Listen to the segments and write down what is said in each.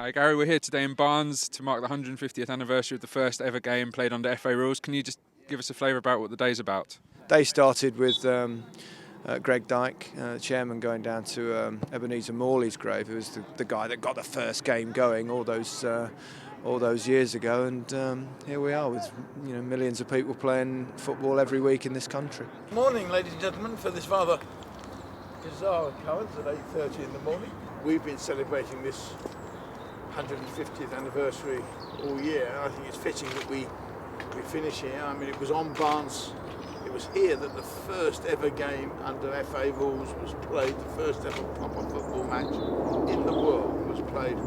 Hi Gary, we're here today in Barnes to mark the 150th anniversary of the first ever game played under FA rules. Can you just give us a flavour about what the day's about? They started with Greg Dyke, chairman, going down to Ebeneezer Morely's grave, who was the guy that got the first game going all those years ago, and here we are with millions of people playing football every week in this country. Morning, ladies and gentlemen, for this rather bizarre occurrence at 8:30 in the morning. We've been celebrating this 150th anniversary all year, and I think it's fitting that we finish here. I mean, it was on Barnes. It was here that the first ever game under FA rules was played. The first ever proper football match in the world was played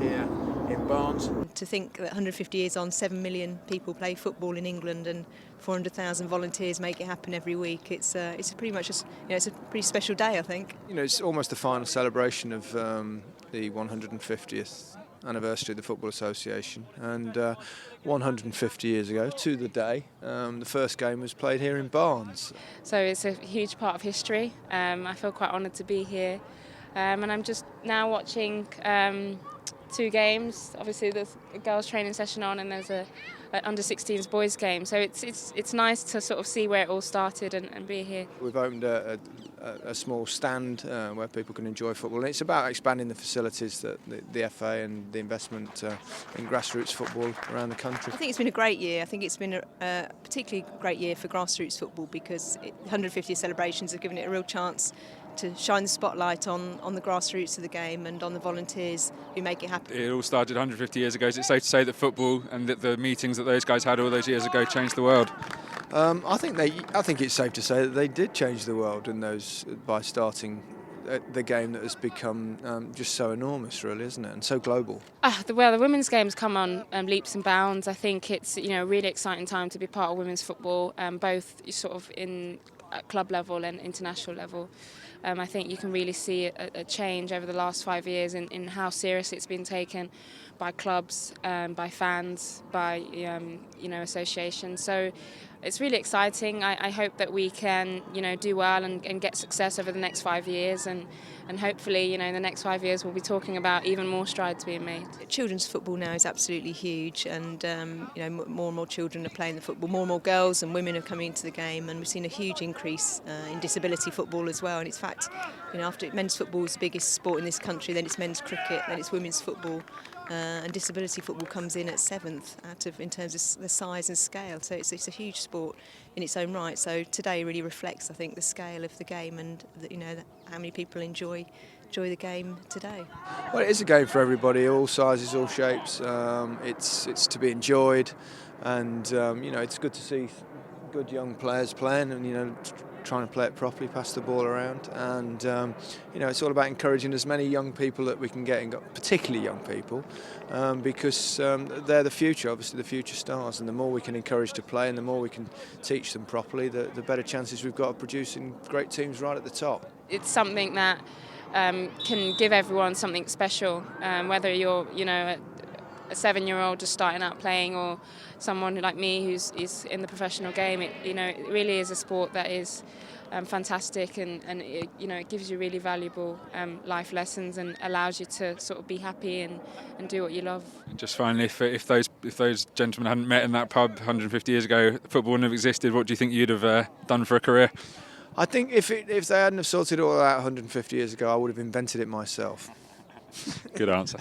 here in Barnes. To think that 150 years on, 7 million people play football in England and 400,000 volunteers make it happen every week. It's pretty much it's a pretty special day, I think. It's almost the final celebration of the 150th anniversary of the Football Association, and 150 years ago to the day, the first game was played here in Barnes. So it's a huge part of history. I feel quite honoured to be here, and I'm just now watching 2 games. Obviously there's a girls training session on, and there's a under 16s boys game, so it's nice to sort of see where it all started and be here. We've opened a small stand where people can enjoy football, and it's about expanding the facilities that the FA and the investment in grassroots football around the country. I think it's been a great year. I think it's been a particularly great year for grassroots football because 150th celebrations have given it a real chance to shine the spotlight on the grassroots of the game and on the volunteers who make it happen. It all started 150 years ago. Is it safe to say that football and the meetings that those guys had all those years ago changed the world? I think it's safe to say that they did change the world by starting the game that has become just so enormous, really, isn't it, and so global. The women's game's come on leaps and bounds. I think it's a really exciting time to be part of women's football, both sort of at club level and international level. I think you can really see a change over the last 5 years in how seriously it's been taken by clubs, by fans, by associations. So it's really exciting. I hope that we can do well and get success over the next 5 years, and hopefully in the next 5 years we'll be talking about even more strides being made. Children's football now is absolutely huge, and more and more children are playing the football. More and more girls and women are coming into the game, and we've seen a huge increase in disability football as well. And in fact, after men's football is the biggest sport in this country, then it's men's cricket, then it's women's football. And disability football comes in at 7th in terms of the size and scale. So it's a huge sport in its own right. So today really reflects, I think, the scale of the game and how many people enjoy the game today. Well, it is a game for everybody, all sizes, all shapes. It's to be enjoyed, and it's good to see good young players playing and trying to play it properly, pass the ball around, and it's all about encouraging as many young people that we can get, particularly young people, because they're the future, obviously the future stars, and the more we can encourage to play and the more we can teach them properly, the better chances we've got of producing great teams right at the top. It's something that can give everyone something special, whether you're a 7-year-old just starting out playing, or someone like me who's in the professional game. It really is a sport that is fantastic, and it gives you really valuable life lessons and allows you to sort of be happy and do what you love. Just finally, if those gentlemen hadn't met in that pub 150 years ago, football wouldn't have existed. What do you think you'd have done for a career? I think if they hadn't have sorted it all out 150 years ago, I would have invented it myself. Good answer.